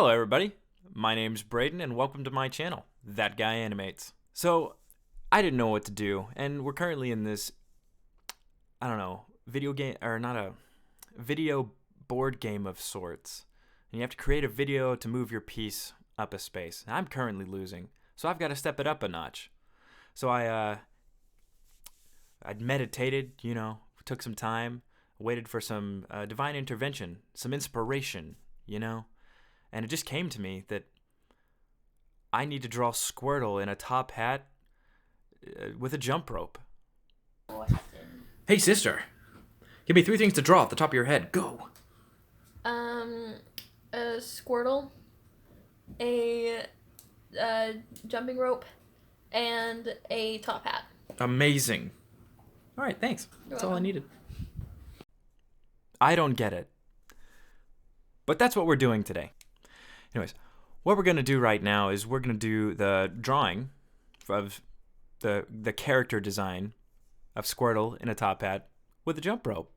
Hello everybody, my name's Braden and welcome to my channel, That Guy Animates. So, I didn't know what to do, and we're currently in this, I don't know, video game, or not a, video board game of sorts. And you have to create a video to move your piece up a space. I'm currently losing, so I've got to step it up a notch. So I'd meditated, took some time, waited for some divine intervention, some inspiration, and it just came to me that I need to draw Squirtle in a top hat with a jump rope. Hey, sister. Give me 3 things to draw off the top of your head. Go. A Squirtle, a jumping rope, and a top hat. Amazing. All right, thanks. That's all I needed. I don't get it. But that's what we're doing today. Anyways, what we're going to do right now is we're going to do the drawing of the character design of Squirtle in a top hat with a jump rope.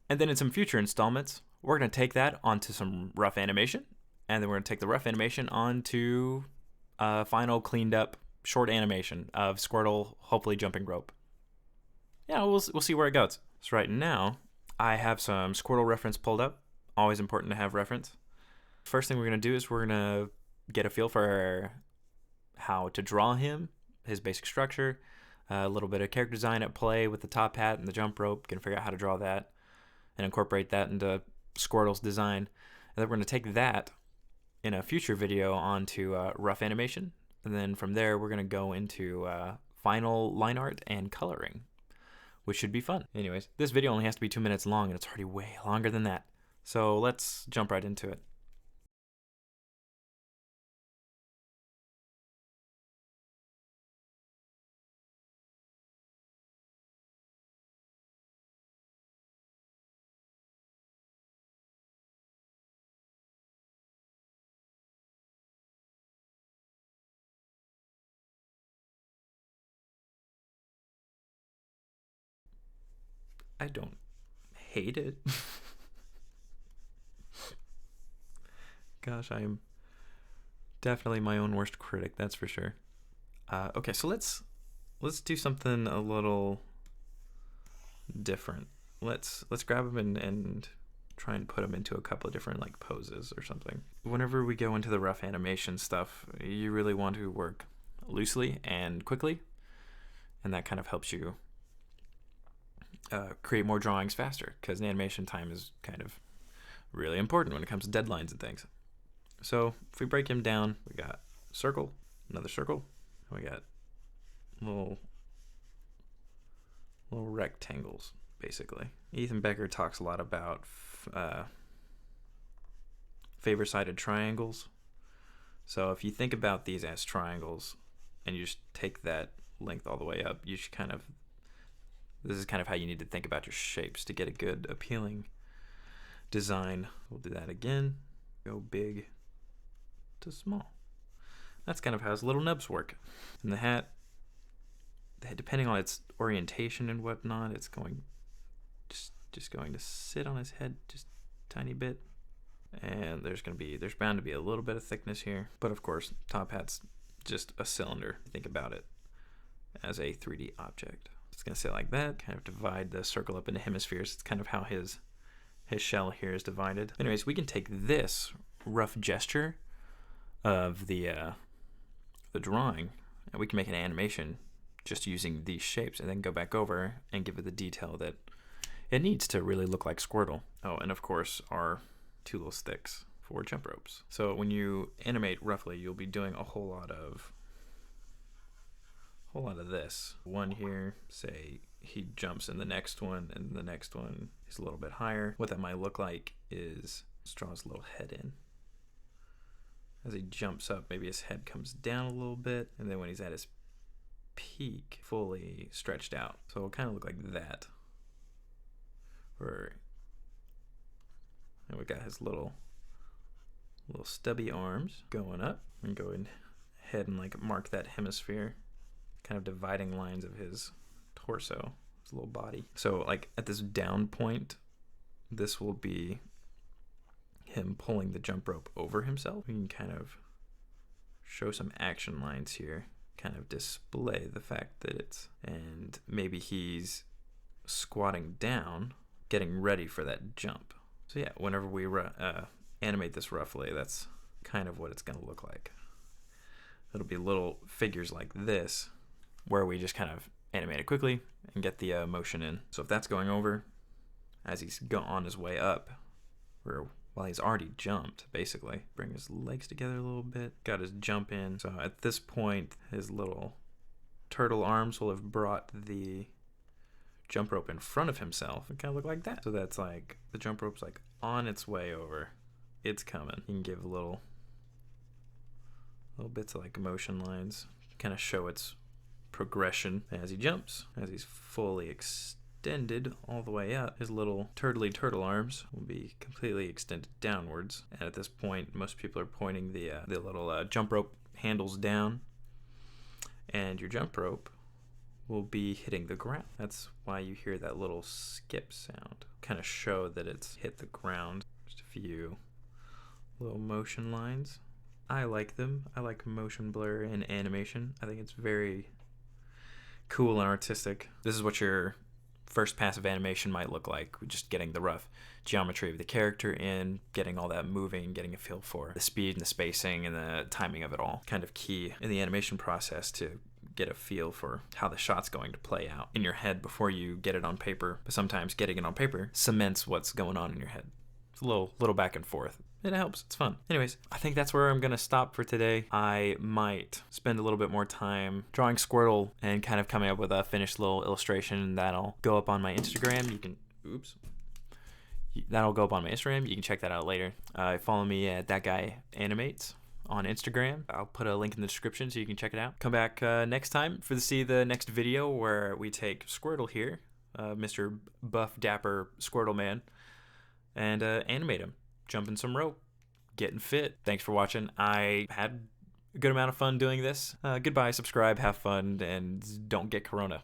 And then in some future installments, we're going to take that onto some rough animation, and then we're going to take the rough animation onto a final cleaned up short animation of Squirtle hopefully jumping rope. Yeah, we'll see where it goes. So right now, I have some Squirtle reference pulled up. Always important to have reference. First thing we're going to do is we're going to get a feel for how to draw him, his basic structure, a little bit of character design at play with the top hat and the jump rope. Going to figure out how to draw that and incorporate that into Squirtle's design. And then we're going to take that in a future video onto rough animation. And then from there, we're going to go into final line art and coloring, which should be fun. Anyways, this video only has to be 2 minutes long, and it's already way longer than that. So let's jump right into it. I don't hate it. Gosh, I am definitely my own worst critic, that's for sure. Okay, so let's do something a little different. Let's grab them and try and put them into a couple of different like poses or something. Whenever we go into the rough animation stuff, you really want to work loosely and quickly, and that kind of helps you create more drawings faster, because animation time is kind of really important when it comes to deadlines and things. So if we break him down, we got circle, another circle, and we got little rectangles, basically. Ethan Becker talks a lot about favor-sided triangles. So if you think about these as triangles and you just take that length all the way up, you should this is kind of how you need to think about your shapes to get a good, appealing design. We'll do that again. Go big to small. That's kind of how his little nubs work. And the hat, depending on its orientation and whatnot, it's going just going to sit on his head just a tiny bit. And there's bound to be a little bit of thickness here. But of course, top hat's just a cylinder. Think about it as a 3D object. It's going to sit like that, kind of divide the circle up into hemispheres. It's kind of how his shell here is divided. Anyways, we can take this rough gesture of the drawing, and we can make an animation just using these shapes, and then go back over and give it the detail that it needs to really look like Squirtle. Oh, and of course, our 2 little sticks for jump ropes. So when you animate roughly, you'll be doing a whole lot of this. One here, say he jumps in the next one, and the next one is a little bit higher. What that might look like is let's draw his little head in. As he jumps up, maybe his head comes down a little bit, and then when he's at his peak, fully stretched out. So it'll kind of look like that. And we got his little stubby arms going up, and go ahead and like mark that hemisphere, kind of dividing lines of his torso, his little body. So like at this down point, this will be him pulling the jump rope over himself. We can kind of show some action lines here, kind of display the fact that it's, and maybe he's squatting down, getting ready for that jump. So yeah, whenever we animate this roughly, that's kind of what it's going to look like. It'll be little figures like this where we just kind of animate it quickly and get the motion in. So if that's going over as he's on his way up, or while he's already jumped, basically, bring his legs together a little bit, got his jump in. So at this point, his little turtle arms will have brought the jump rope in front of himself and kind of look like that. So that's like the jump rope's like on its way over. It's coming. You can give little bits of like motion lines, kind of show its progression as he jumps. As he's fully extended all the way up, his little turtle arms will be completely extended downwards. And at this point, most people are pointing the little jump rope handles down, and your jump rope will be hitting the ground. That's why you hear that little skip sound. Kind of show that it's hit the ground. Just a few little motion lines. I like them. I like motion blur in animation. I think it's very cool and artistic. This is what your first pass of animation might look like, just getting the rough geometry of the character in, getting all that moving, getting a feel for the speed and the spacing and the timing of it all. Kind of key in the animation process to get a feel for how the shot's going to play out in your head before you get it on paper. But sometimes getting it on paper cements what's going on in your head. It's a little back and forth. It helps. It's fun. Anyways, I think that's where I'm going to stop for today. I might spend a little bit more time drawing Squirtle and kind of coming up with a finished little illustration that'll go up on my Instagram. You can, that'll go up on my Instagram. You can check that out later. Follow me at That Guy Animates on Instagram. I'll put a link in the description so you can check it out. Come back next time to see the next video where we take Squirtle here, Mr. Buff Dapper Squirtle Man, and animate him. Jumping some rope, getting fit. Thanks for watching. I had a good amount of fun doing this. Goodbye, subscribe, have fun, and don't get corona.